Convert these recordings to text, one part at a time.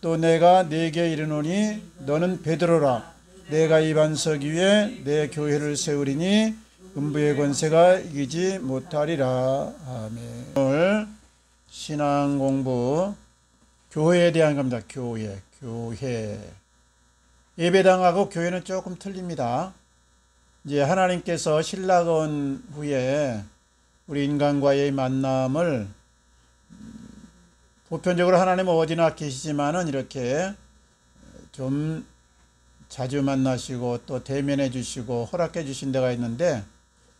또 내가 네게 이르노니 너는 베드로라. 내가 이 반석 위에 내 교회를 세우리니 음부의 권세가 이기지 못하리라. 아멘. 오늘 신앙 공부 교회에 대한 겁니다. 교회. 예배당하고 교회는 조금 틀립니다. 이제 하나님께서 신라건 후에 우리 인간과의 만남을 보편적으로 하나님은 어디나 계시지만은 이렇게 좀 자주 만나시고 또 대면해 주시고 허락해 주신 데가 있는데,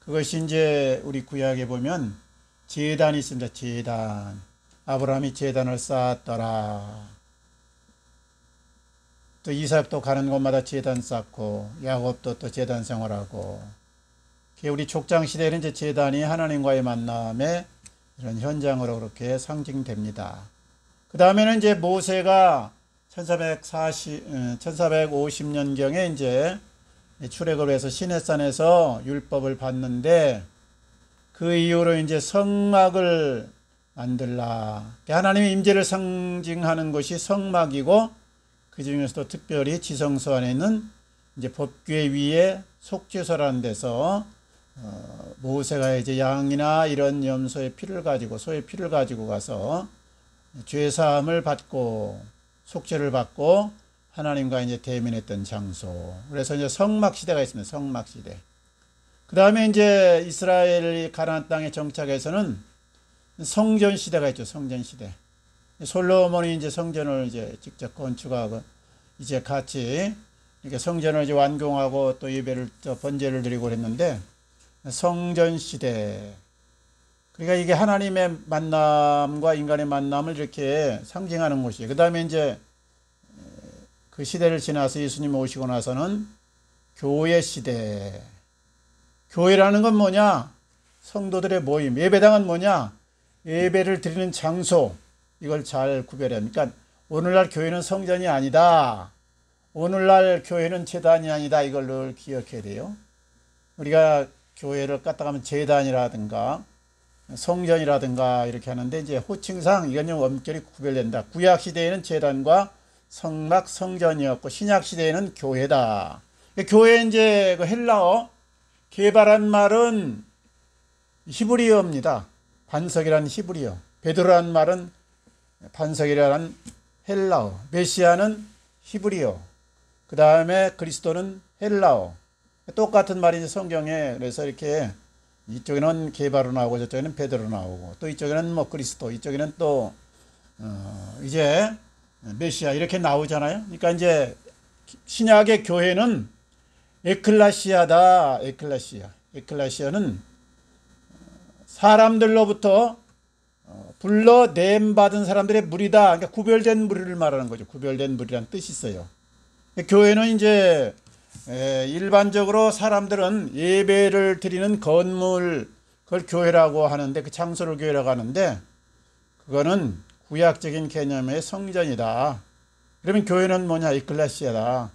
그것이 이제 우리 구약에 보면 제단이 있습니다. 제단. 아브라함이 제단을 쌓았더라. 또 이삭도 가는 곳마다 제단 쌓고 야곱도 또 제단 생활하고, 우리 족장 시대에는 이제 제단이 하나님과의 만남의 이런 현장으로 그렇게 상징됩니다. 그 다음에는 이제 모세가 1450년경에 이제 출애굽을 해서 시내산에서 율법을 받는데, 그 이후로 이제 성막을 만들라. 하나님의 임재를 상징하는 것이 성막이고, 그 중에서도 특별히 지성소 안에 있는 이제 법궤 위에 속죄소라는 데서 모세가 이제 양이나 이런 염소의 피를 가지고, 소의 피를 가지고 가서 죄사함을 받고 속죄를 받고 하나님과 이제 대면했던 장소. 그래서 이제 성막 시대가 있습니다. 성막 시대. 그 다음에 이제 이스라엘이 가나안 땅에 정착해서는 성전 시대가 있죠. 성전 시대. 솔로몬이 이제 성전을 이제 직접 건축하고 이제 같이 이렇게 성전을 이제 완공하고 또 예배를 번제를 드리고 그랬는데, 성전 시대. 그러니까 이게 하나님의 만남과 인간의 만남을 이렇게 상징하는 곳이에요. 그 다음에 이제 그 시대를 지나서 예수님 오시고 나서는 교회 시대. 교회라는 건 뭐냐? 성도들의 모임. 예배당은 뭐냐? 예배를 드리는 장소. 이걸 잘 구별해야 합니다. 그러니까 오늘날 교회는 성전이 아니다. 오늘날 교회는 제단이 아니다. 이걸 늘 기억해야 돼요. 우리가 교회를 갖다가면 제단이라든가 성전이라든가 이렇게 하는데, 이제 호칭상 이건 좀 엄격히 구별된다. 구약 시대에는 제단과 성막, 성전이었고, 신약 시대에는 교회다. 교회 이제 그 헬라어 개발한 말은 히브리어입니다. 반석이라는 히브리어. 베드로라는 말은 반석이라는 헬라어. 메시아는 히브리어. 그 다음에 그리스도는 헬라어. 똑같은 말이 성경에. 그래서 이렇게 이쪽에는 게바로 나오고 저쪽에는 베드로 나오고, 또 이쪽에는 뭐 그리스도, 이쪽에는 또 이제 메시아 이렇게 나오잖아요. 그러니까 이제 신약의 교회는 에클라시아다. 에클라시아는 사람들로부터 불러냄 받은 사람들의 무리다. 그러니까 구별된 무리를 말하는 거죠. 구별된 무리란 뜻이 있어요. 교회는 이제 일반적으로 사람들은 예배를 드리는 건물, 그걸 교회라고 하는데, 그 장소를 교회라고 하는데, 그거는 구약적인 개념의 성전이다. 그러면 교회는 뭐냐? 에클레시아다.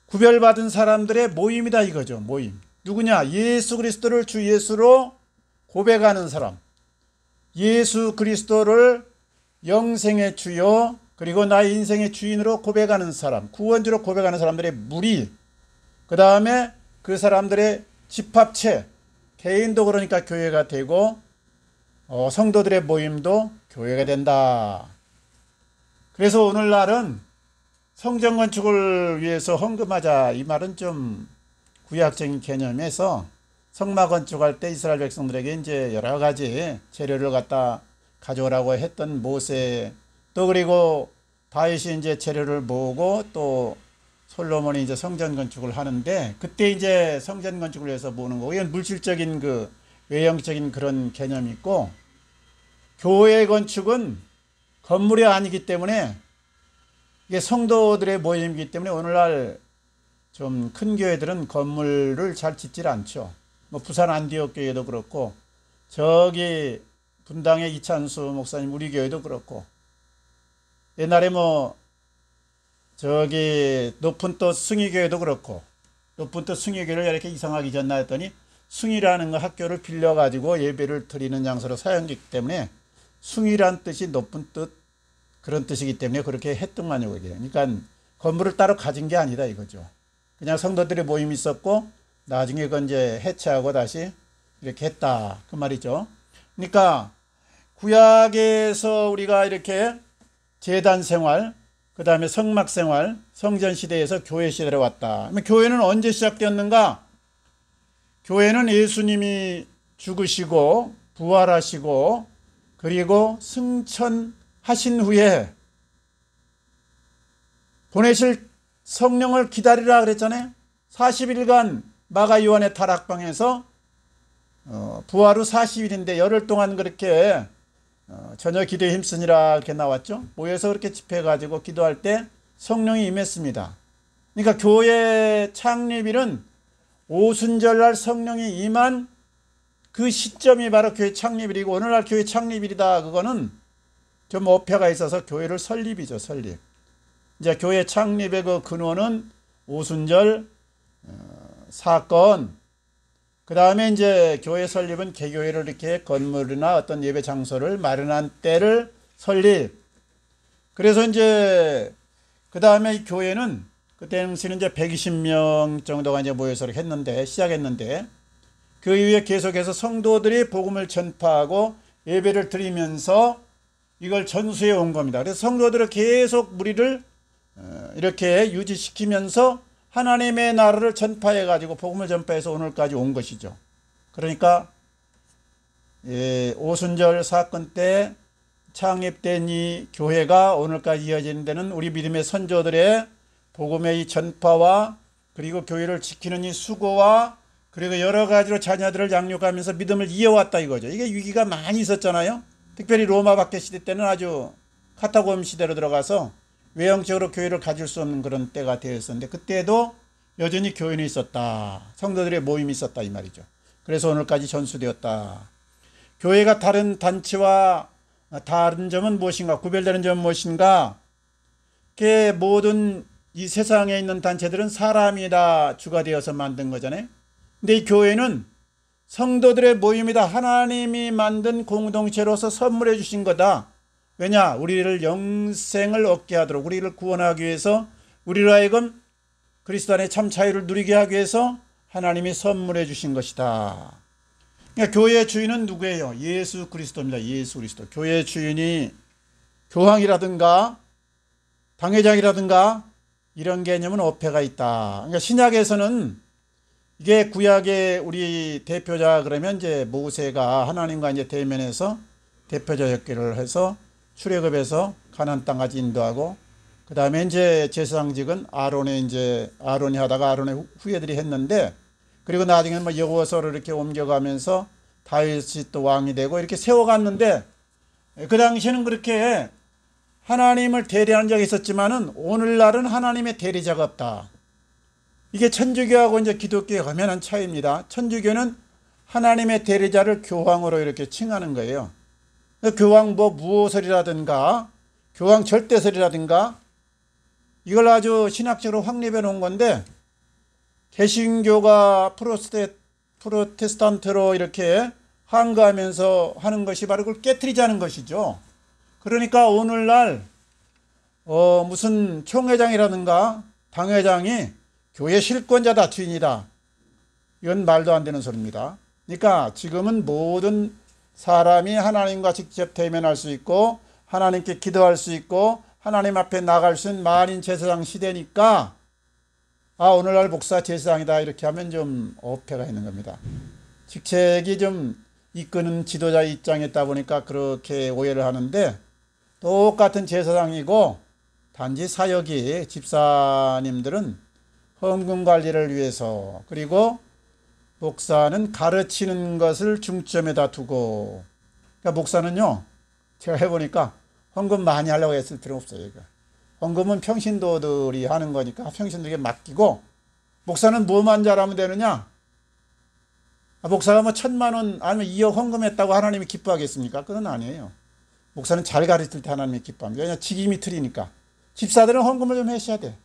구별받은 사람들의 모임이다 이거죠. 모임. 누구냐? 예수 그리스도를 주 예수로 고백하는 사람. 예수 그리스도를 영생의 주요, 그리고 나의 인생의 주인으로 고백하는 사람, 구원주로 고백하는 사람들의 무리, 그 다음에 그 사람들의 집합체, 개인도 그러니까 교회가 되고, 성도들의 모임도 교회가 된다. 그래서 오늘날은 성전 건축을 위해서 헌금하자, 이 말은 좀 구약적인 개념에서, 성막 건축할 때 이스라엘 백성들에게 이제 여러 가지 재료를 갖다 가져오라고 했던 모세, 또 그리고 다윗이 이제 재료를 모으고, 또 솔로몬이 이제 성전 건축을 하는데, 그때 이제 성전 건축을 위해서 모으는 거고, 이건 물질적인 그 외형적인 그런 개념이 있고, 교회 건축은 건물이 아니기 때문에 이게 성도들의 모임이기 때문에 오늘날 좀 큰 교회들은 건물을 잘 짓질 않죠. 뭐 부산 안디옥 교회도 그렇고, 저기 분당의 이찬수 목사님 우리 교회도 그렇고, 옛날에 뭐 저기 높은 또 승희교회도 그렇고, 높은 또 승희교회를 이렇게 이상하게 졌나 했더니 승희라는 학교를 빌려가지고 예배를 드리는 장소로 사용되기 때문에 숭이란 뜻이 높은 뜻, 그런 뜻이기 때문에 그렇게 했더만요. 그러니까 건물을 따로 가진 게 아니다 이거죠. 그냥 성도들의 모임이 있었고 나중에 그건 이제 해체하고 다시 이렇게 했다 그 말이죠. 그러니까 구약에서 우리가 이렇게 제단 생활, 그 다음에 성막 생활, 성전 시대에서 교회 시대로 왔다. 교회는 언제 시작되었는가? 교회는 예수님이 죽으시고 부활하시고 그리고 승천하신 후에 보내실 성령을 기다리라 그랬잖아요. 40일간 마가 요한의 다락방에서 부활 후 40일인데 열흘 동안 그렇게 저녁 기도에 힘쓰니라 이렇게 나왔죠. 모여서 그렇게 집회해가지고 기도할 때 성령이 임했습니다. 그러니까 교회 창립일은 오순절날 성령이 임한 그 시점이 바로 교회 창립일이고 오늘날 교회 창립일이다. 그거는 좀 어폐가 있어서 교회를 설립이죠. 설립. 이제 교회 창립의 그 근원은 오순절 사건, 그 다음에 이제 교회 설립은 개교회를 이렇게 건물이나 어떤 예배 장소를 마련한 때를 설립. 그래서 이제 그 다음에 교회는 그때 당시는 이제 120명 정도가 이제 모여서 했는데 시작했는데 그 이후에 계속해서 성도들이 복음을 전파하고 예배를 드리면서 이걸 전수해 온 겁니다. 그래서 성도들을 계속 무리를 이렇게 유지시키면서 하나님의 나라를 전파해 가지고 복음을 전파해서 오늘까지 온 것이죠. 그러니까 오순절 사건 때 창립된 이 교회가 오늘까지 이어지는 데는 우리 믿음의 선조들의 복음의 이 전파와 그리고 교회를 지키는 이 수고와 그리고 여러 가지로 자녀들을 양육하면서 믿음을 이어왔다 이거죠. 이게 위기가 많이 있었잖아요. 특별히 로마 박해 시대 때는 아주 카타콤 시대로 들어가서 외형적으로 교회를 가질 수 없는 그런 때가 되었었는데 그때도 여전히 교인이 있었다. 성도들의 모임이 있었다 이 말이죠. 그래서 오늘까지 전수되었다. 교회가 다른 단체와 다른 점은 무엇인가? 구별되는 점은 무엇인가? 그 모든 이 세상에 있는 단체들은 사람이 다 주가 되어서 만든 거잖아요. 근데 이 교회는 성도들의 모임이다. 하나님이 만든 공동체로서 선물해 주신 거다. 왜냐? 우리를 영생을 얻게 하도록 우리를 구원하기 위해서 우리로 하여금 그리스도 안에 참 자유를 누리게 하기 위해서 하나님이 선물해 주신 것이다. 그러니까 교회의 주인은 누구예요? 예수 그리스도입니다. 예수 그리스도. 교회의 주인이 교황이라든가 당회장이라든가 이런 개념은 어폐가 있다. 그러니까 신약에서는 이게 구약의 우리 대표자 그러면 이제 모세가 하나님과 이제 대면해서 대표자 역할을 해서 출애굽에서 가나안 땅까지 인도하고 그 다음에 이제 제사장직은 아론이 하다가 아론의 후예들이 했는데 그리고 나중에 뭐 여호와서를 이렇게 옮겨가면서 다윗이 또 왕이 되고 이렇게 세워갔는데 그 당시에는 그렇게 하나님을 대리하는 적이 있었지만은 오늘날은 하나님의 대리자가 없다. 이게 천주교하고 이제 기독교의 엄연한 차이입니다. 천주교는 하나님의 대리자를 교황으로 이렇게 칭하는 거예요. 교황 뭐 무오설이라든가 교황 절대설이라든가 이걸 아주 신학적으로 확립해 놓은 건데 개신교가 프로테스탄트로 이렇게 항거하면서 하는 것이 바로 그걸 깨트리자는 것이죠. 그러니까 오늘날 무슨 총회장이라든가 당회장이 교회 실권자다 주인이다. 이건 말도 안 되는 소리입니다. 그러니까 지금은 모든 사람이 하나님과 직접 대면할 수 있고 하나님께 기도할 수 있고 하나님 앞에 나갈 수 있는 만인 제사장 시대니까 오늘날 목사 제사장이다 이렇게 하면 좀 어폐가 있는 겁니다. 직책이 좀 이끄는 지도자 입장에 있다 보니까 그렇게 오해를 하는데 똑같은 제사장이고 단지 사역이 집사님들은 헌금 관리를 위해서 그리고 목사는 가르치는 것을 중점에다 두고 그러니까 목사는요 제가 해보니까 헌금 많이 하려고 했을 필요 없어요. 이거. 헌금은 평신도들이 하는 거니까 평신도에게 맡기고 목사는 뭐만 잘하면 되느냐? 목사가 뭐 1,000만 원 아니면 2억 헌금했다고 하나님이 기뻐하겠습니까? 그건 아니에요. 목사는 잘 가르칠 때 하나님이 기뻐합니다. 왜냐하면 직임이 틀리니까. 집사들은 헌금을 좀 하셔야 돼.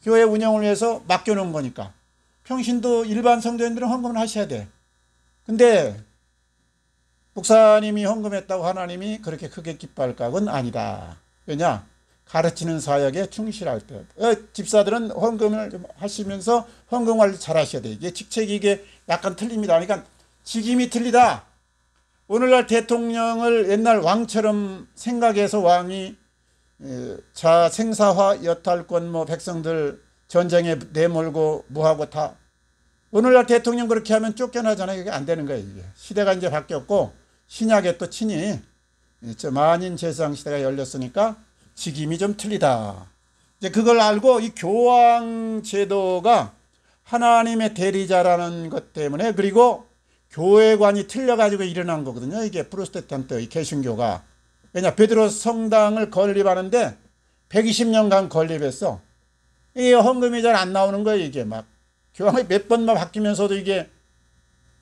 교회 운영을 위해서 맡겨놓은 거니까. 평신도 일반 성도인들은 헌금을 하셔야 돼. 근데 목사님이 헌금했다고 하나님이 그렇게 크게 기뻐할까? 그건 아니다. 왜냐? 가르치는 사역에 충실할 때. 집사들은 헌금을 좀 하시면서 헌금 관리 잘 하셔야 돼요. 이게 직책이 이게 약간 틀립니다. 그러니까 직임이 틀리다. 오늘날 대통령을 옛날 왕처럼 생각해서 왕이 자 생사화 여탈권 뭐 백성들 전쟁에 내몰고 뭐하고 다 오늘날 대통령 그렇게 하면 쫓겨나잖아요. 이게 안 되는 거예요. 이게 시대가 이제 바뀌었고 신약에 또 친히 만인 제사장 시대가 열렸으니까 직임이 좀 틀리다. 이제 그걸 알고 이 교황 제도가 하나님의 대리자라는 것 때문에 그리고 교회관이 틀려가지고 일어난 거거든요. 이게 프로테스탄트 이 개신교가. 왜냐 베드로 성당을 건립하는데 120년간 건립했어. 이게 헌금이 잘 안 나오는 거예요. 이게 막 교황이 몇 번만 바뀌면서도 이게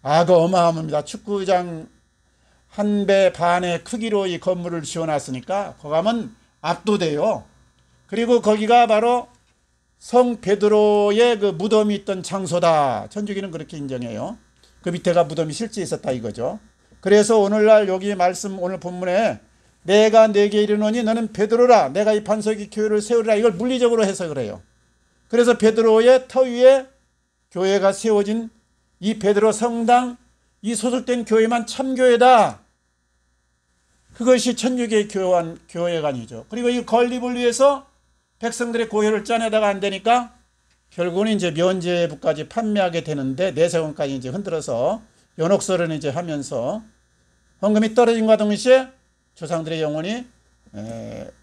그 어마어마합니다. 축구장 한 배 반의 크기로 이 건물을 지어놨으니까 거기 가면 압도돼요. 그리고 거기가 바로 성 베드로의 그 무덤이 있던 장소다. 천주교는 그렇게 인정해요. 그 밑에가 무덤이 실제 있었다 이거죠. 그래서 오늘날 여기 말씀 오늘 본문에 내가 네게 이르노니 너는 베드로라 내가 이 반석이 교회를 세우리라 이걸 물리적으로 해석을 해요. 그래서 베드로의 터 위에 교회가 세워진 이 베드로 성당 이 소속된 교회만 참교회다. 그것이 천주교의 교회관이죠. 그리고 이 건립을 위해서 백성들의 고혈을 짜내다가 안 되니까 결국은 이제 면죄부까지 판매하게 되는데 내세원까지 이제 흔들어서 연옥설을 이제 하면서 헌금이 떨어진과 동시에 조상들의 영혼이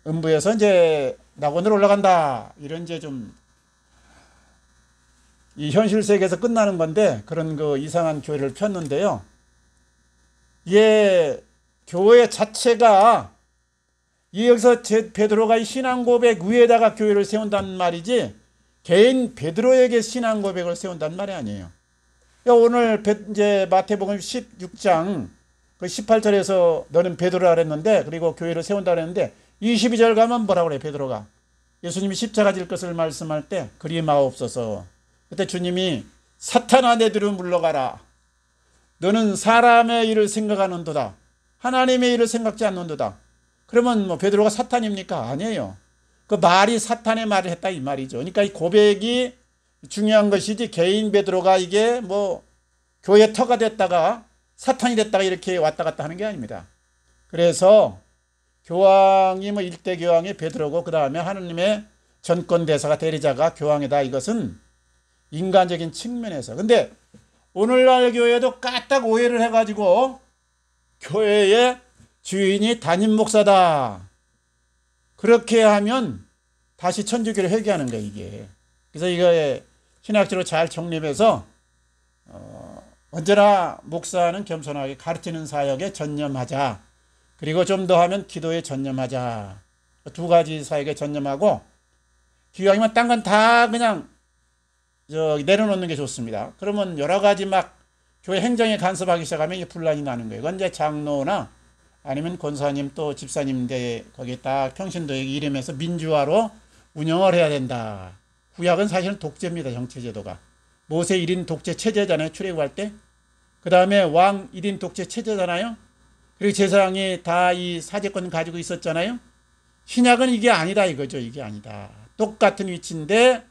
음부에서 이제 낙원으로 올라간다. 이런 이제 좀 이 현실 세계에서 끝나는 건데 그런 그 이상한 교회를 폈는데요. 이게 교회 자체가 여기서 베드로가 이 신앙 고백 위에다가 교회를 세운다는 말이지 개인 베드로에게 신앙 고백을 세운다는 말이 아니에요. 오늘 이제 마태복음 16장 그 18절에서 너는 베드로라 그랬는데 그리고 교회를 세운다 그랬는데 22절 가면 뭐라고 그래 베드로가 예수님이 십자가 질 것을 말씀할 때 그리 마옵소서. 그때 주님이 사탄아 내 뒤로 물러가라. 너는 사람의 일을 생각하는도다. 하나님의 일을 생각지 않는도다. 그러면 뭐 베드로가 사탄입니까? 아니에요. 그 말이 사탄의 말을 했다 이 말이죠. 그러니까 이 고백이 중요한 것이지 개인 베드로가 이게 뭐 교회 터가 됐다가 사탄이 됐다가 이렇게 왔다 갔다 하는 게 아닙니다. 그래서 교황이 뭐 일대 교황이 베드로고 그 다음에 하느님의 전권 대사가 대리자가 교황이다. 이것은 인간적인 측면에서. 근데 오늘날 교회도 까딱 오해를 해가지고 교회의 주인이 담임 목사다. 그렇게 하면 다시 천주교를 회귀하는 거예요, 이게. 그래서 이거에 신학적으로 잘 정립해서 언제나 목사는 겸손하게 가르치는 사역에 전념하자. 그리고 좀 더 하면 기도에 전념하자. 두 가지 사역에 전념하고 기왕이면 딴 건 다 그냥 내려놓는 게 좋습니다. 그러면 여러 가지 막 교회 행정에 간섭하기 시작하면 이게 분란이 나는 거예요. 그건 이제 장로나 아니면 권사님 또 집사님들 거기 딱 평신도에 이름해서 민주화로 운영을 해야 된다. 구약은 사실은 독재입니다. 정치제도가. 모세 1인 독재 체제잖아요. 출애굽할 때. 그 다음에 왕 1인 독재 체제잖아요. 그리고 제사장이 다 이 사제권 가지고 있었잖아요. 신약은 이게 아니다 이거죠. 이게 아니다. 똑같은 위치인데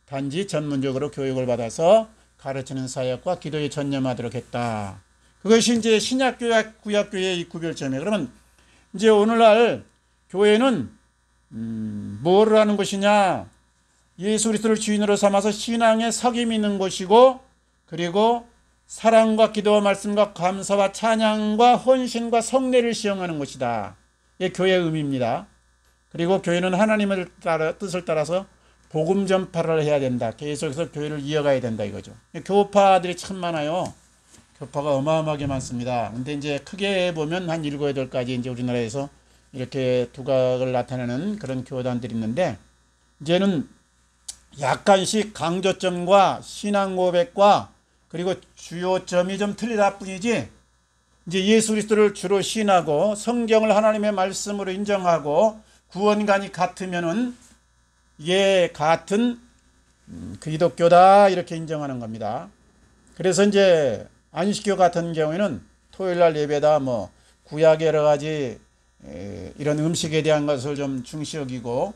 단지 전문적으로 교육을 받아서 가르치는 사역과 기도에 전념하도록 했다. 그것이 이제 신약교회, 구약교회의 이 구별점이에요. 그러면 이제 오늘날 교회는 뭐를 하는 것이냐? 예수 그리스도를 주인으로 삼아서 신앙의 석임이 있는 것이고 그리고 사랑과 기도와 말씀과 감사와 찬양과 헌신과 성례를 시행하는 것이다. 이게 교회의 의미입니다. 그리고 교회는 하나님의 뜻을 따라서 복음 전파를 해야 된다. 계속해서 교회를 이어가야 된다 이거죠. 교파들이 참 많아요. 교파가 어마어마하게 많습니다. 근데 이제 크게 보면 한 7, 8가지 이제 우리나라에서 이렇게 두각을 나타내는 그런 교단들이 있는데 이제는 약간씩 강조점과 신앙 고백과 그리고 주요점이 좀 틀리다 뿐이지 이제 예수 그리스도를 주로 신하고 성경을 하나님의 말씀으로 인정하고 구원관이 같으면은 이게 같은 기독교다 이렇게 인정하는 겁니다. 그래서 이제 안식교 같은 경우에는 토요일날 예배다 뭐 구약의 여러 가지 이런 음식에 대한 것을 좀 중시 여기고,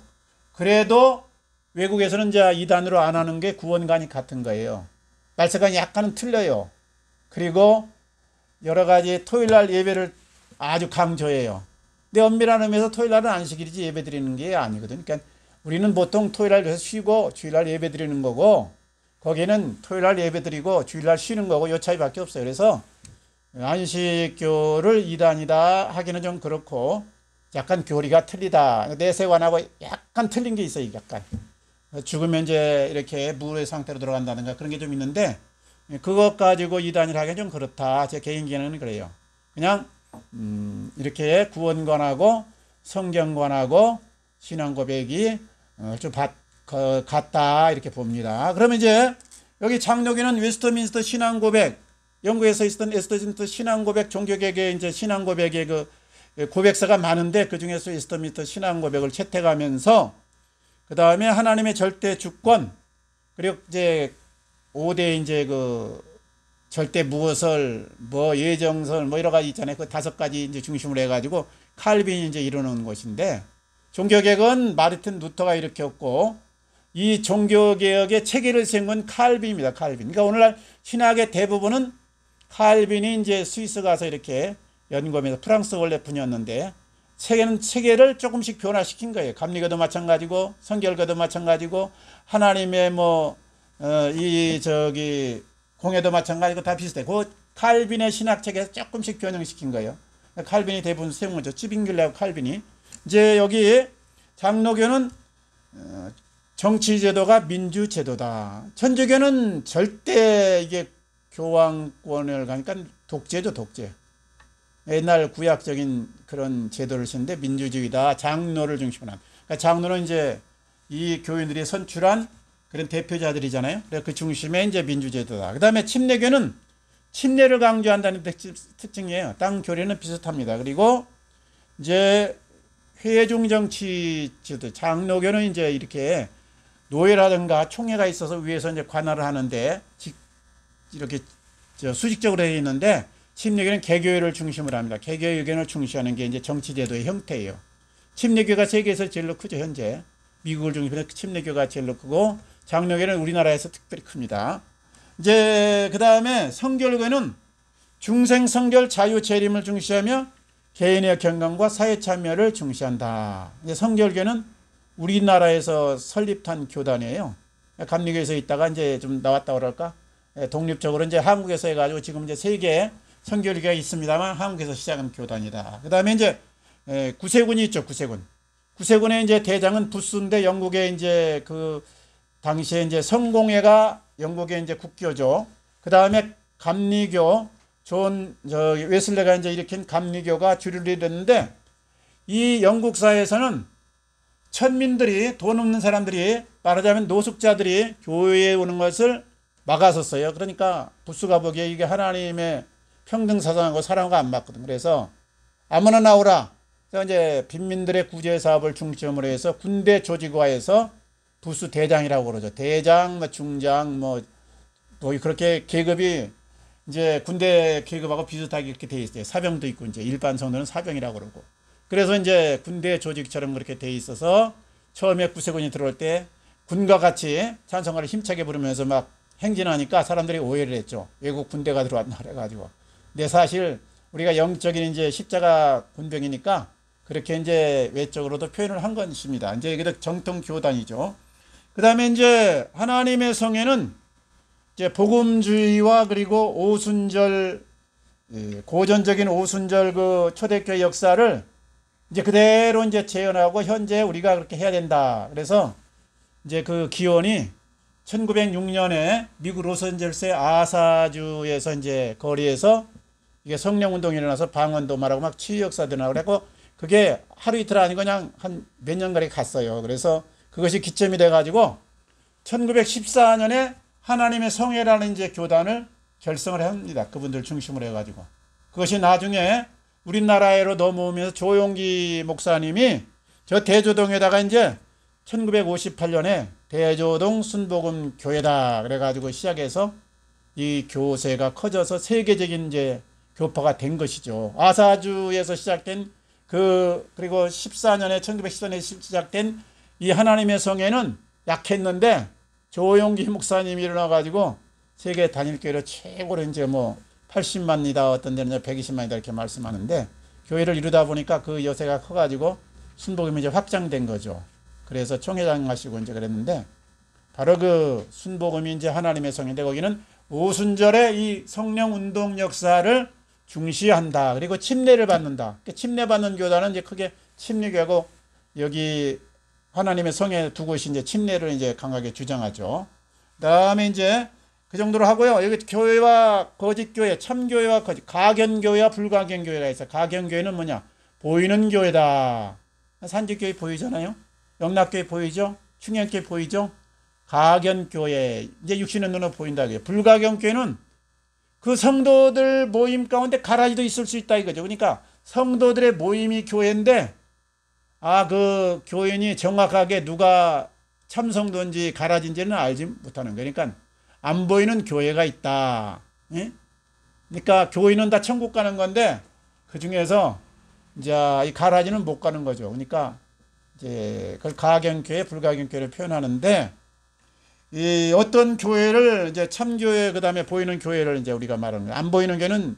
그래도 외국에서는 이제 이단으로 안 하는 게 구원관이 같은 거예요. 말세관이 약간은 틀려요. 그리고 여러 가지 토요일날 예배를 아주 강조해요. 근데 엄밀한 의미에서 토요일날은 안식일이지 예배 드리는 게 아니거든요. 그러니까 우리는 보통 토요일날 쉬고 주일날 예배 드리는 거고, 거기는 토요일날 예배 드리고 주일날 쉬는 거고, 요 차이밖에 없어요. 그래서 안식교를 이단이다 하기는 좀 그렇고, 약간 교리가 틀리다. 내세관하고 약간 틀린 게 있어요. 약간 죽으면 이제 이렇게 무의 상태로 들어간다든가 그런 게 좀 있는데, 그것 가지고 이단이라 하기는 좀 그렇다. 제 개인기는 그래요. 그냥 이렇게 구원관하고 성경관하고 신앙 고백이 좀 같다 이렇게 봅니다. 그러면 이제 여기 장로교는 웨스트민스터 신앙 고백, 영국에서 있었던 웨스트민스터 신앙 고백, 종교개혁의 이제 신앙 고백의 그 고백서가 많은데, 그 중에서 웨스트민스터 신앙 고백을 채택하면서 그 다음에 하나님의 절대 주권, 그리고 이제 5대 이제 그 절대 무엇을 뭐 예정설 뭐 여러 가지 있잖아요. 그 5가지 이제 중심으로 해가지고 칼빈이 이제 이루는 것인데, 종교개혁은 마르틴 루터가 일으켰고, 이 종교개혁의 체계를 세운 건 칼빈입니다. 칼빈. 그러니까 오늘날 신학의 대부분은 칼빈이 이제 스위스 가서 이렇게 연구하면서, 프랑스 원래 분이었는데 체계를 조금씩 변화시킨 거예요. 감리교도 마찬가지고 성결교도 마찬가지고 하나님의 공예도 마찬가지고 다 비슷해. 그 칼빈의 신학 체계에서 조금씩 변형시킨 거예요. 칼빈이 대부분 세운 거죠. 찌빙귤레하고 칼빈이. 이제 여기 장로교는 정치제도가 민주제도다. 천주교는 절대 이게 교황권을 가니까 독재죠, 독재. 옛날 구약적인 그런 제도를 쓰는데 민주주의다. 장로를 중심으로 한. 그러니까 장로는 이제 이 교인들이 선출한 그런 대표자들이잖아요. 그래서 그 중심에 이제 민주제도다. 그 다음에 침례교는 침례를 강조한다는 특징이에요. 땅 교리는 비슷합니다. 그리고 이제 회중 정치 제도, 장로교는 이제 이렇게 노예라든가 총회가 있어서 위에서 이제 관할을 하는데 이렇게 수직적으로 되어 있는데, 침례교는 개교회를 중심으로 합니다. 개교회 의견을 중시하는 게 이제 정치제도의 형태예요. 침례교가 세계에서 제일로 크죠, 현재. 미국을 중심으로 침례교가 제일로 크고, 장로교는 우리나라에서 특별히 큽니다. 이제 그 다음에 성결교는 중생 성결 자유 재림을 중시하며 개인의 경건과 사회 참여를 중시한다. 이제 성결교는 우리나라에서 설립한 교단이에요. 감리교에서 있다가 이제 좀 나왔다 그럴까? 독립적으로 이제 한국에서 해가지고 지금 이제 세계 성결교가 있습니다만 한국에서 시작한 교단이다. 그 다음에 이제 구세군이 있죠, 구세군. 구세군의 이제 대장은 부스인데, 영국의 이제 그 당시에 이제 성공회가 영국의 이제 국교죠. 그 다음에 감리교, 웨슬레가 이제 일으킨 감리교가 주류를 이뤘는데, 이 영국 사회에서는 천민들이, 돈 없는 사람들이, 말하자면 노숙자들이 교회에 오는 것을 막았었어요. 그러니까 부스가 보기에 이게 하나님의 평등 사상하고 사랑과 안 맞거든. 그래서 아무나 나오라. 그래서 이제 빈민들의 구제 사업을 중점으로 해서 군대 조직화해서 부스 대장이라고 그러죠. 대장, 중장, 그렇게 계급이 이제 군대 계급하고 비슷하게 이렇게 돼 있어요. 사병도 있고, 이제 일반 성도는 사병이라고 그러고. 그래서 이제 군대 조직처럼 그렇게 돼 있어서 처음에 구세군이 들어올 때 군과 같이 찬송가를 힘차게 부르면서 막 행진하니까 사람들이 오해를 했죠. 외국 군대가 들어왔나 그래가지고. 근데 사실 우리가 영적인 이제 십자가 군병이니까 그렇게 이제 외적으로도 표현을 한 것입니다. 이제 이게 정통 교단이죠. 그 다음에 이제 하나님의 성에는 이제 복음주의와 그리고 오순절, 고전적인 오순절 그 초대교회 역사를 이제 그대로 이제 재현하고 현재 우리가 그렇게 해야 된다. 그래서 이제 그 기원이 1906년에 미국 로스앤젤스의 아사주에서 이제 거리에서 이게 성령운동이 일어나서 방언도마라고 막 치유 역사도 나고 그래고, 그게 하루 이틀 아니고 그냥 한 몇 년간에 갔어요. 그래서 그것이 기점이 돼가지고 1914년에 하나님의 성회라는 이제 교단을 결성을 합니다. 그분들 중심으로 해가지고. 그것이 나중에 우리나라로 넘어오면서 조용기 목사님이 저 대조동에다가 이제 1958년에 대조동 순복음 교회다 그래가지고 시작해서 이 교세가 커져서 세계적인 이제 교파가 된 것이죠. 아사주에서 시작된 그리고 14년에 1914년에 시작된 이 하나님의 성회는 약했는데 조용기 목사님이 일어나가지고 세계 단일교회로 최고로 이제 뭐 80만이다, 어떤 데는 120만이다 이렇게 말씀하는데, 교회를 이루다 보니까 그 여세가 커가지고 순복음이 이제 확장된 거죠. 그래서 총회장 하시고 이제 그랬는데, 바로 그 순복음이 이제 하나님의 성인데, 거기는 오순절에 이 성령 운동 역사를 중시한다. 그리고 침례를 받는다. 침례 받는 교단은 이제 크게 침례교하고, 여기 하나님의 성에 두 곳이 이제 침례를 이제 강하게 주장하죠. 그다음에 이제 그 정도로 하고요. 여기 교회와 거짓교회, 참교회와 거짓, 가견교회와 불가견교회가 있어요. 가견교회는 뭐냐? 보이는 교회다. 산지교회 보이잖아요. 영락교회 보이죠? 충현교회 보이죠? 가견교회, 이제 육신의 눈으로 보인다. 불가견교회는 그 성도들 모임 가운데 가라지도 있을 수 있다 이거죠. 그러니까 성도들의 모임이 교회인데, 그 교인이 정확하게 누가 참성도인지 가라진지는 알지 못하는 거예요. 그러니까 안 보이는 교회가 있다. 예? 그러니까 교인은 다 천국 가는 건데, 그 중에서 이제 이 가라지는 못 가는 거죠. 그러니까 이제 그걸 가견교회, 불가견교회를 표현하는데, 이 어떤 교회를 이제 참교회, 그 다음에 보이는 교회를 이제 우리가 말하는 거예요. 안 보이는 교회는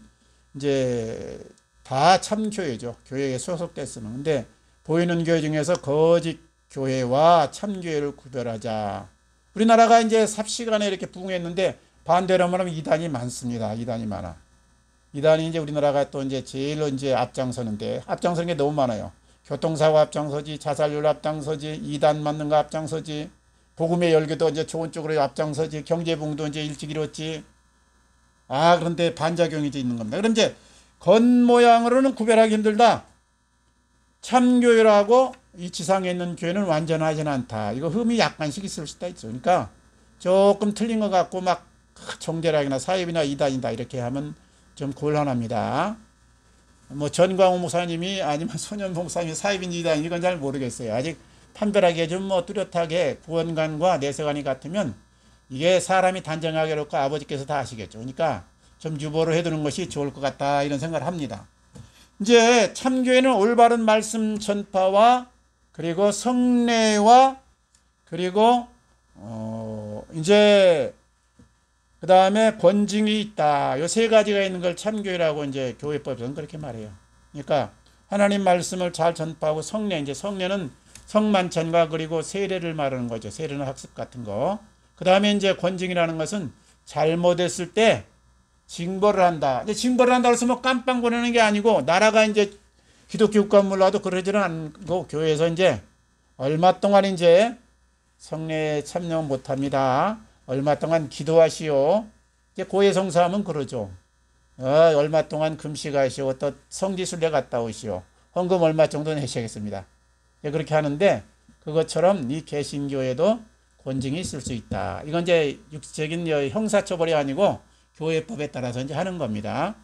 이제 다 참교회죠. 교회에 소속됐으면. 근데 보이는 교회 중에서 거짓 교회와 참교회를 구별하자. 우리나라가 이제 삽시간에 이렇게 부흥했는데, 반대로 말하면 이단이 많습니다. 이단이 많아. 이단이 이제 우리나라가 또 이제 제일 이제 앞장서는데, 앞장서는 게 너무 많아요. 교통사고 앞장서지, 자살률 앞장서지, 이단 맞는 거 앞장서지, 복음의 열기도 이제 좋은 쪽으로 앞장서지, 경제붕도 이제 일찍 이뤘지. 그런데 반작용이 이제 있는 겁니다. 그럼 이제 겉모양으로는 구별하기 힘들다. 참교회라고 이 지상에 있는 교회는 완전하진 않다. 이거 흠이 약간씩 있을 수도 있죠. 그러니까 조금 틀린 것 같고 막 정대락이나 사입이나 이단이다 이렇게 하면 좀 곤란합니다. 뭐 전광호 목사님이 아니면 소년 목사님이 사입인지 이단인지 이건 잘 모르겠어요. 아직 판별하기에 좀 뭐 뚜렷하게 구원관과 내세관이 같으면 이게 사람이 단정하게 놓고 아버지께서 다 아시겠죠. 그러니까 좀 유보를 해두는 것이 좋을 것 같다 이런 생각을 합니다. 이제 참교회는 올바른 말씀 전파와 그리고 성례와 그리고 이제 그 다음에 권징이 있다. 요 세 가지가 있는 걸 참교회라고 이제 교회법에서는 그렇게 말해요. 그러니까 하나님 말씀을 잘 전파하고 성례, 이제 성례는 성만찬과 그리고 세례를 말하는 거죠. 세례는 학습 같은 거. 그 다음에 이제 권징이라는 것은 잘못했을 때 징벌을 한다. 이제 징벌을 한다고 해서 뭐 깜빵 보내는 게 아니고, 나라가 이제 기독교 국가 몰라도 그러지는 않고, 교회에서 이제 얼마 동안 이제 성례에 참여 못 합니다. 얼마 동안 기도하시오. 이제 고해성사하면 그러죠. 얼마 동안 금식하시오. 또 성지순례 갔다 오시오. 헌금 얼마 정도 내셔야겠습니다. 그렇게 하는데, 그것처럼 이 개신교에도 권징이 있을 수 있다. 이건 이제 육체적인 형사처벌이 아니고 교회법에 따라서 이제 하는 겁니다.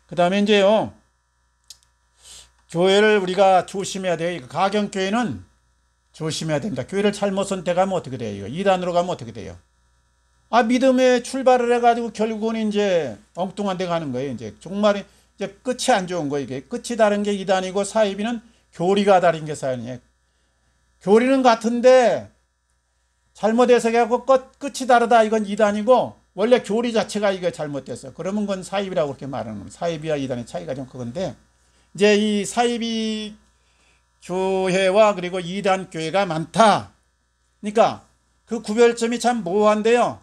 그 다음에 이제요, 교회를 우리가 조심해야 돼요. 가경교회는 조심해야 됩니다. 교회를 잘못 선택하면 어떻게 돼요? 이단으로 가면 어떻게 돼요? 믿음에 출발을 해가지고 결국은 이제 엉뚱한 데 가는 거예요. 이제 정말 이제 끝이 안 좋은 거예요. 이게 끝이 다른 게 이단이고, 사이비는 교리가 다른 게 사이비예요. 교리는 같은데 잘못 해석하고 끝이 다르다. 이건 이단이고, 원래 교리 자체가 이게 잘못됐어. 그러면 그건 사입이라고 그렇게 말하는 겁니다. 사입이와 이단의 차이가 좀 크건데, 이제 이 사입이 교회와 그리고 이단 교회가 많다. 그러니까 그 구별점이 참 모호한데요.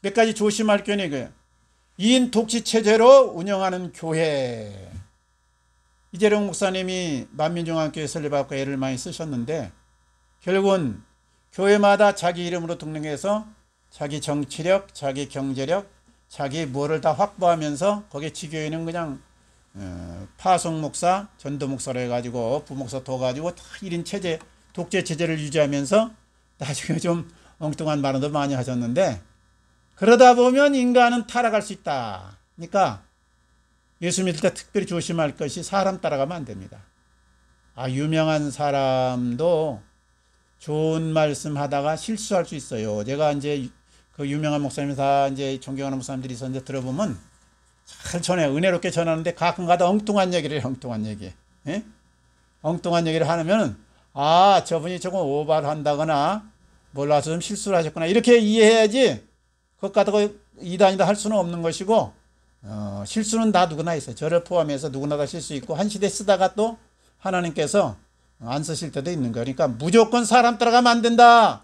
몇 가지 조심할 게 이거예요. 2인 독지 체제로 운영하는 교회. 이재룡 목사님이 만민중앙교회 설립하고 애를 많이 쓰셨는데, 결국은 교회마다 자기 이름으로 등록해서 자기 정치력, 자기 경제력, 자기 뭐를 다 확보하면서, 거기에 지교회는 그냥 파송 목사, 전도 목사로 해가지고 부목사 둬가지고 다 1인 체제, 독재 체제를 유지하면서 나중에 좀 엉뚱한 발언도 많이 하셨는데, 그러다 보면 인간은 타락할 수 있다. 그러니까 예수 믿을 때 특별히 조심할 것이, 사람 따라가면 안 됩니다. 유명한 사람도 좋은 말씀 하다가 실수할 수 있어요. 제가 이제 그 유명한 목사님 다 이제 존경하는 목사님들이 있었는데, 들어보면 잘 전해, 은혜롭게 전하는데 가끔가다 엉뚱한 얘기를 해요. 엉뚱한 얘기. 예? 엉뚱한 얘기를 하면 아, 저분이 조금 오바를 한다거나 몰라서 좀 실수를 하셨구나 이렇게 이해해야지 그것 갖다가 이단이다 할 수는 없는 것이고 실수는 다 누구나 있어요. 저를 포함해서 누구나 다 실수 있고 한 시대 쓰다가 또 하나님께서 안 쓰실 때도 있는 거예요. 그러니까 무조건 사람 따라가면 안 된다.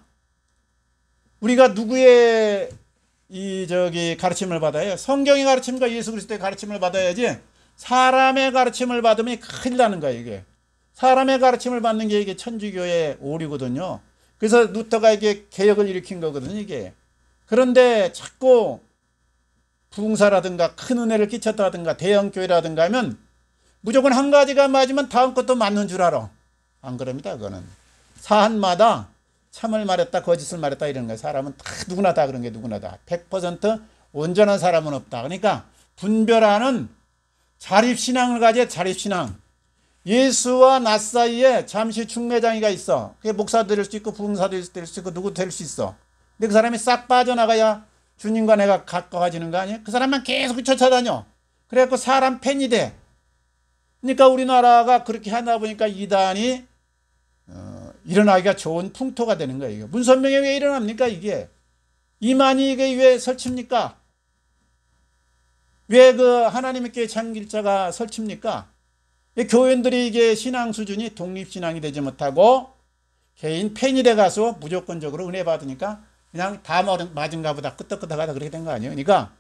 우리가 누구의 가르침을 받아요? 성경의 가르침과 예수 그리스도의 가르침을 받아야지 사람의 가르침을 받으면 큰일 나는 거예요, 이게. 사람의 가르침을 받는 게 이게 천주교의 오류거든요. 그래서 루터가 이게 개혁을 일으킨 거거든요, 이게. 그런데 자꾸 부흥사라든가 큰 은혜를 끼쳤다든가 대형교회라든가 하면 무조건 한 가지가 맞으면 다음 것도 맞는 줄 알아. 안 그럽니다, 그거는. 사안마다 참을 말했다, 거짓을 말했다 이런 거예요. 사람은 다 누구나 다 그런 게 누구나 다. 100% 온전한 사람은 없다. 그러니까 분별하는 자립신앙을 가져 자립신앙. 예수와 나 사이에 잠시 중매장이가 있어. 그게 목사 될 수 있고 부흥사 될 수 있고 누구 될 수 있어. 근데 그 사람이 싹 빠져나가야 주님과 내가 가까워지는 거 아니에요? 그 사람만 계속 쫓아다녀. 그래갖고 사람 팬이 돼. 그러니까 우리나라가 그렇게 하다 보니까 이단이 일어나기가 좋은 풍토가 되는 거예요. 문선명이 왜 일어납니까 이게? 이만희 이게 왜 설칩니까? 왜 그 하나님의 교회 창길자가 설칩니까? 교인들이 이게 신앙 수준이 독립신앙이 되지 못하고 개인 팬이 돼가서 무조건적으로 은혜 받으니까 그냥 다 맞은가 보다 끄떡끄떡하다 그렇게 된 거 아니에요. 그러니까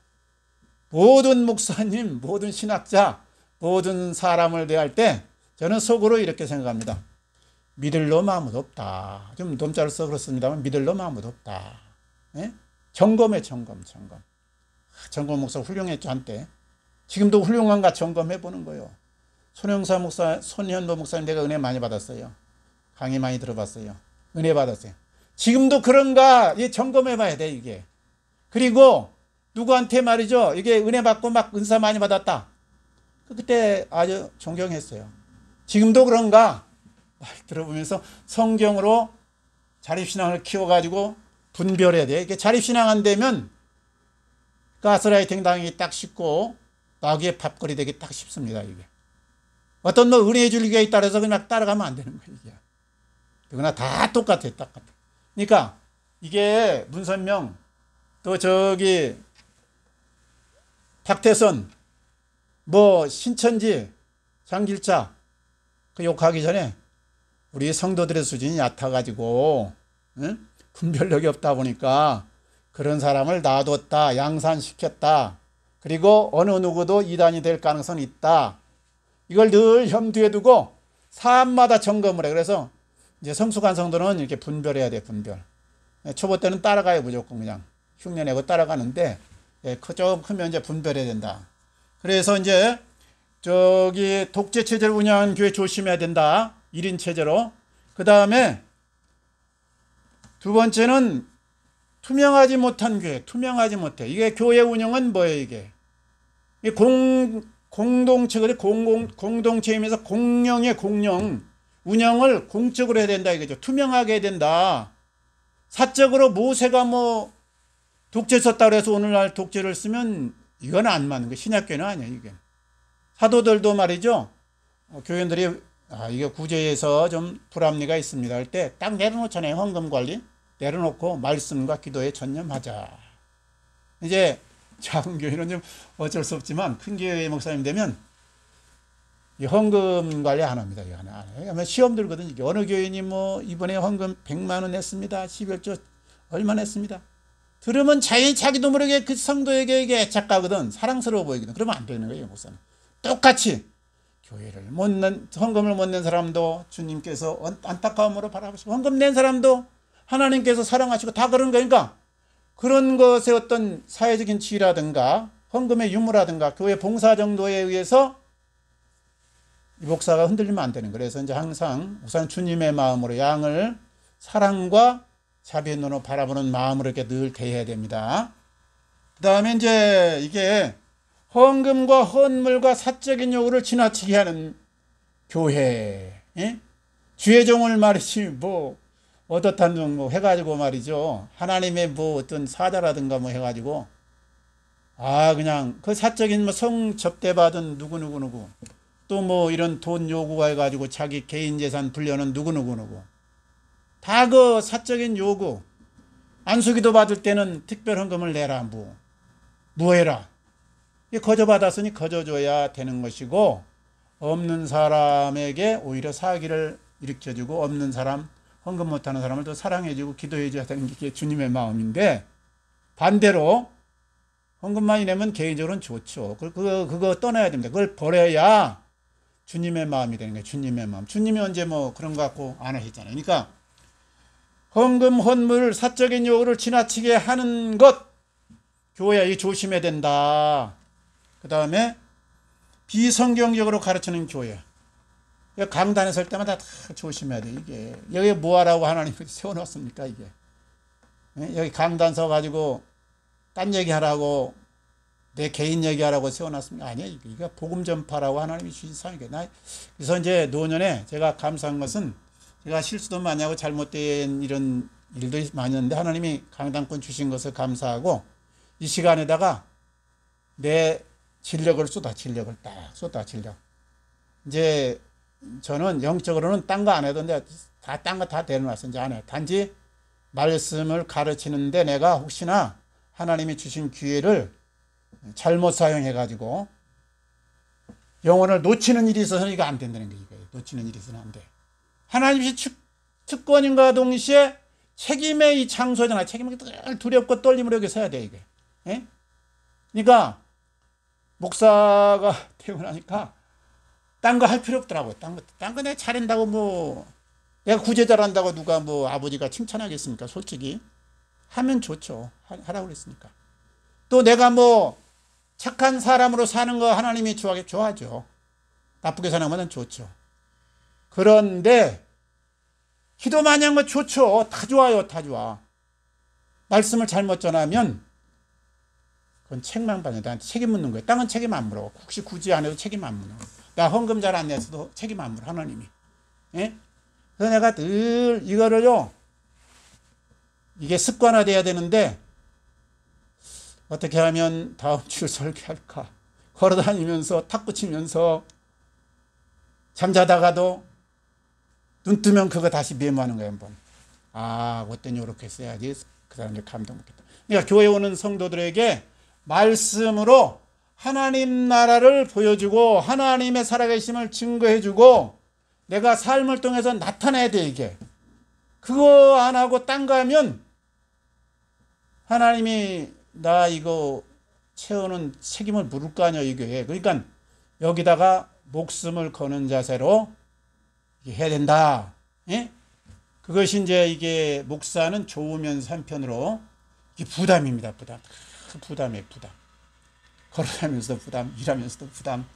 모든 목사님, 모든 신학자, 모든 사람을 대할 때 저는 속으로 이렇게 생각합니다. 믿을 놈 아무도 없다. 좀 놈자를 써 그렇습니다만 믿을 놈 아무도 없다. 예? 점검해 점검. 점검 목사 훌륭했죠 한때. 지금도 훌륭한가 점검해 보는 거예요. 손영사 목사, 손현보 목사님 내가 은혜 많이 받았어요. 강의 많이 들어봤어요. 은혜 받았어요. 지금도 그런가 점검해 봐야 돼 이게. 그리고 누구한테 말이죠. 이게 은혜 받고 막 은사 많이 받았다. 그때 아주 존경했어요. 지금도 그런가? 말 들어보면서 성경으로 자립신앙을 키워가지고 분별해야 돼. 이게 자립신앙 안 되면 가스라이팅 당하기 딱 쉽고 마귀의 밥거리 되기 딱 쉽습니다. 이게. 어떤 뭐 은혜 줄기가 있다 해서 그냥 따라가면 안 되는 거예요. 이게. 그러나 다 똑같아. 그러니까 이게 문선명 또 저기 박태선 뭐 신천지 장길자 그 욕하기 전에 우리 성도들의 수준이 얕아가지고 응? 분별력이 없다 보니까 그런 사람을 놔뒀다, 양산시켰다. 그리고 어느 누구도 이단이 될 가능성이 있다. 이걸 늘 염두에 두고 사안마다 점검을 해. 그래서 이제 성숙한 성도는 이렇게 분별해야 돼, 분별. 초보 때는 따라가요, 무조건 그냥 흉내내고 따라가는데 좀 크면 이제 분별해야 된다. 그래서 이제 저기 독재 체제를 운영하는 교회 조심해야 된다. 1인 체제로. 그 다음에 두 번째는 투명하지 못한 교회, 투명하지 못해. 이게 교회 운영은 뭐예요, 이게? 공동체, 공동체이면서 공영의 공영, 운영을 공적으로 해야 된다, 이거죠. 투명하게 해야 된다. 사적으로 모세가 뭐 독재 썼다 그래서 오늘날 독재를 쓰면 이건 안 맞는 거예요. 신약교회는 아니에요, 이게. 사도들도 말이죠. 교인들이 이게 구제에서 좀 불합리가 있습니다 할 때 딱 내려놓잖아요. 헌금 관리 내려놓고 말씀과 기도에 전념하자. 이제 작은 교회는 좀 어쩔 수 없지만 큰 교회 목사님 되면 이 헌금 관리 안 합니다. 이거 안 해요. 시험 들거든요. 이게 어느 교인이 뭐 이번에 헌금 100만 원 냈습니다. 11조 얼마 냈습니다. 들으면 자기도 모르게 그 성도에게 이게 애착가거든. 사랑스러워 보이거든. 그러면 안 되는 거예요, 목사는. 똑같이 교회를 헌금을 못 낸 사람도 주님께서 안타까움으로 바라보시고 헌금 낸 사람도 하나님께서 사랑하시고 다 그런 거니까 그런 것의 어떤 사회적인 지위라든가 헌금의 유무라든가 교회 봉사 정도에 의해서 이 목사가 흔들리면 안 되는 거예요. 그래서 이제 항상 우선 주님의 마음으로 양을 사랑과 자비의 눈으로 바라보는 마음으로 이렇게 늘 대해야 됩니다. 그 다음에 이제 이게 헌금과 헌물과 사적인 요구를 지나치게 하는 교회, 예? 주의 종을 말이지 뭐 어떻다는 뭐 해가지고 말이죠. 하나님의 뭐 어떤 사자라든가 뭐 해가지고 그냥 그 사적인 뭐 성 접대받은 누구 또 뭐 이런 돈 요구가 해가지고 자기 개인 재산 불려는 누구. 다 그 사적인 요구. 안수기도 받을 때는 특별 헌금을 내라, 무해라. 거저 받았으니 거저 줘야 되는 것이고, 없는 사람에게 오히려 사기를 일으켜주고, 없는 사람, 헌금 못하는 사람을 더 사랑해주고 기도해줘야 되는 게 주님의 마음인데, 반대로 헌금 많이 내면 개인적으로는 좋죠. 그거 떠나야 됩니다. 그걸 버려야 주님의 마음이 되는 거예요. 주님의 마음. 주님이 언제 뭐 그런 거 갖고 안 하셨잖아요. 그러니까 헌금, 헌물, 사적인 요구를 지나치게 하는 것, 교회야 이 조심해야 된다. 그 다음에 비성경적으로 가르치는 교회. 강단에 설 때마다 다 조심해야 돼. 이게 여기 뭐하라고 하나님이 세워놨습니까? 이게 여기 강단 서가지고 딴 얘기하라고 내 개인 얘기하라고 세워놨습니까? 아니야. 이게 복음 전파라고 하나님이 주신 상이게. 그래서 이제 노년에 제가 감사한 것은 제가 실수도 많이 하고 잘못된 이런 일도 많이 했는데 하나님이 강단권 주신 것을 감사하고 이 시간에다가 내 진력을 진력을 딱 진력. 이제 저는 영적으로는 딴 거 안 해도 이제 딴 거 다 내려놨어. 이제 안 해. 단지 말씀을 가르치는데 내가 혹시나 하나님이 주신 기회를 잘못 사용해가지고 영혼을 놓치는 일이 있어서는 이거 안 된다는 거예요. 놓치는 일이 있어서는 안 돼. 하나님이 특권인과 동시에 책임의 이 장소잖아. 책임이 늘 두렵고 떨림으로 여기 서야 돼, 이게. 예? 그러니까, 목사가 되고 나니까, 딴 거 할 필요 없더라고요. 딴 거 내가 잘한다고 내가 구제 잘한다고 누가 아버지가 칭찬하겠습니까? 솔직히. 하면 좋죠. 하라고 그랬으니까. 또 내가 착한 사람으로 사는 거 하나님이 좋아하죠. 나쁘게 사는 것은 좋죠. 그런데 기도 많이 한 거 좋죠. 다 좋아요. 다 좋아. 말씀을 잘못 전하면 그건 책만 받는 나한테 책임 묻는 거예요. 땅은 책임 안 물어. 혹시 굳이 안 해도 책임 안 물어. 나 헌금 잘 안 냈어도 책임 안 물어. 하나님이. 예? 그래서 내가 늘 이거를요. 이게 습관화돼야 되는데 어떻게 하면 다음 주 설교할까? 걸어다니면서 탁구 치면서 잠자다가도 눈 뜨면 그거 다시 메모하는 거예요. 한번. 어떤 요렇게 써야지 그 사람들 감동 받겠다. 그러니까 교회 오는 성도들에게 말씀으로 하나님 나라를 보여주고 하나님의 살아계심을 증거해주고 내가 삶을 통해서 나타내야 돼. 이게 그거 안 하고 딴 거 하면 하나님이 나 이거 채우는 책임을 물을 거 아니야. 이게. 그러니까 여기다가 목숨을 거는 자세로 해야 된다. 예? 그것이 이제 이게 목사는 좋으면서 한편으로 이게 부담입니다. 부담이에요. 걸어다니면서도 부담, 일하면서도 부담,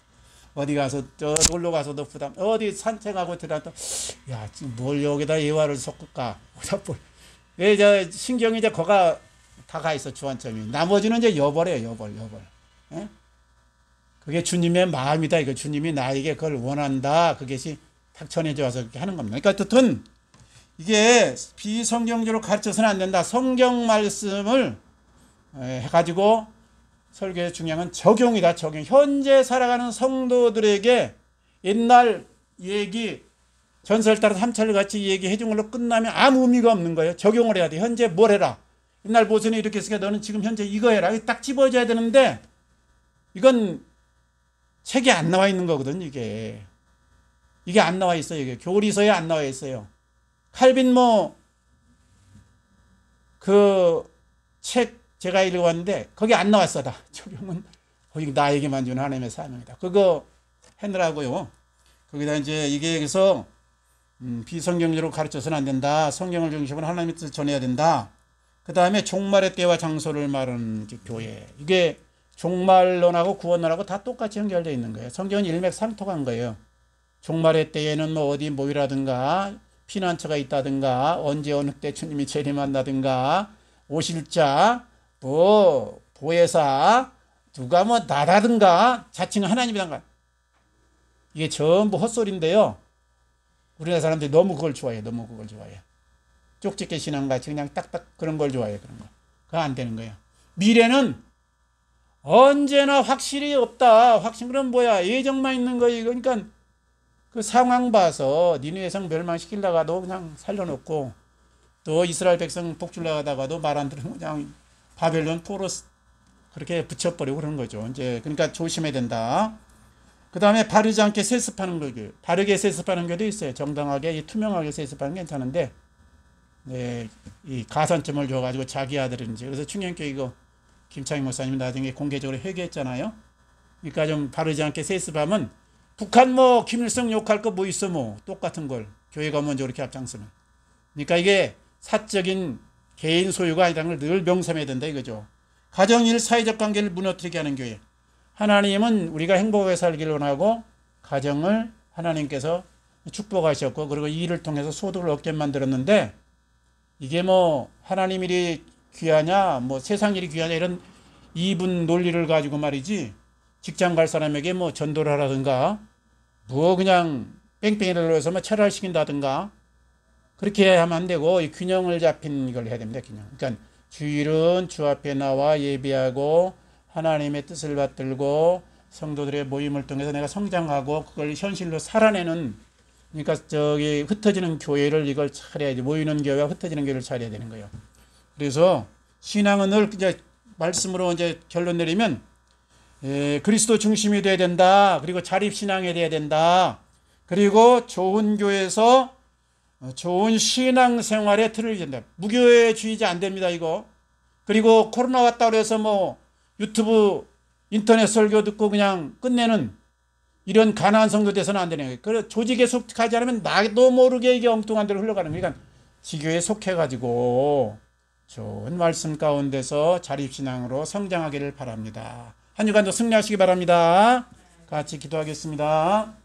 어디 가서 놀러 가서도 부담, 어디 산책하고 들어도 야, 지금 뭘 여기다 예화를 섞을까? 왜 신경이 이제 거가 다 가 있어. 주안점이. 나머지는 이제 여벌이에요. 여벌. 예? 그게 주님의 마음이다. 이거 주님이 나에게 그걸 원한다. 그것이 딱 전해져 와서 그렇게 하는 겁니다. 그러니까 어쨌든 이게 비성경적으로 가르쳐서는 안 된다. 성경 말씀을 해가지고 설교의 중요한 건 적용이다. 적용. 현재 살아가는 성도들에게 옛날 얘기 전설 따라 삼찰 같이 얘기해 준 걸로 끝나면 아무 의미가 없는 거예요. 적용을 해야 돼. 현재 뭘 해라. 옛날 모세는 이렇게 했으니까 너는 지금 현재 이거 해라. 딱 집어줘야 되는데 이건 책에 안 나와 있는 거거든. 이게 안 나와 있어요. 이게 교리서에 안 나와 있어요. 칼빈 그 책 제가 읽어봤는데 거기 안 나왔어. 다 적용은 거기 나에게만 주는 하나님의 사명이다. 그거 해느라고요. 거기다 이제 이게 그래서 비성경적으로 가르쳐서는 안 된다. 성경을 중심으로 하나님의 뜻을 전해야 된다. 그 다음에 종말의 때와 장소를 말하는 교회. 이게 종말론하고 구원론하고 다 똑같이 연결되어 있는 거예요. 성경은 일맥상통한 거예요. 종말의 때에는 어디 모이라든가 피난처가 있다든가 언제 어느 때 주님이 재림한다든가 오실 자 보혜사 누가 나라든가 자칭은 하나님이란가 이게 전부 헛소리인데요. 우리나라 사람들이 너무 그걸 좋아해. 쪽집게 신앙같이 그냥 딱딱 그런 걸 좋아해. 그런 거. 그거 안 되는 거예요. 미래는 언제나 확실히 없다. 확신 그럼 뭐야? 예정만 있는 거지. 그러니까 그 상황 봐서 니느웨 성 멸망시키려가도 그냥 살려놓고 또 이스라엘 백성 복주려다가도 말 안 들으면 그냥 바벨론 포로 그렇게 붙여버리고 그러는 거죠. 이제 그러니까 조심해야 된다. 그 다음에 바르지 않게 세습하는 거죠. 바르게 세습하는 게도 있어요. 정당하게 투명하게 세습하는 게 괜찮은데 네, 이 가산점을 줘가지고 자기 아들인지 그래서 충현교 이거 김창희 목사님 나중에 공개적으로 회개했잖아요. 그러니까 좀 바르지 않게 세습하면 북한 뭐 김일성 욕할 거 뭐 있어 뭐 똑같은 걸 교회가 먼저 그렇게 앞장서면 그러니까 이게 사적인 개인 소유가 아니라는 걸 늘 명심해야 된다 이거죠. 가정일 사회적 관계를 무너뜨리게 하는 교회. 하나님은 우리가 행복하게 살기를 원하고 가정을 하나님께서 축복하셨고 그리고 이 일을 통해서 소득을 얻게 만들었는데 이게 뭐 하나님 일이 귀하냐 뭐 세상 일이 귀하냐 이런 이분 논리를 가지고 말이지 직장 갈 사람에게 뭐 전도를 하라든가 뭐 그냥 뺑뺑이를 넣어서 뭐 철활시킨다든가 그렇게 하면 안 되고 이 균형을 잡힌 이걸 해야 됩니다. 균형. 그러니까 주일은 주 앞에 나와 예배하고 하나님의 뜻을 받들고 성도들의 모임을 통해서 내가 성장하고 그걸 현실로 살아내는 그러니까 저기 흩어지는 교회를 이걸 차려야지 모이는 교회와 흩어지는 교회를 차려야 되는 거예요. 그래서 신앙은 늘 이제 말씀으로 이제 결론 내리면 그리스도 중심이 돼야 된다. 그리고 자립신앙이 돼야 된다. 그리고 좋은 교회에서 좋은 신앙생활의 틀을 된다. 무교회주의자 안 됩니다, 이거. 그리고 코로나 왔다 그래서 뭐 유튜브 인터넷 설교 듣고 그냥 끝내는 이런 가난한 성도 돼서는 안 되는 거예요. 그 조직에 속하지 않으면 나도 모르게 이게 엉뚱한 데로 흘러가는 거예요. 그러니까 지교에 속해가지고 좋은 말씀 가운데서 자립신앙으로 성장하기를 바랍니다. 한 주간도 승리하시기 바랍니다. 같이 기도하겠습니다.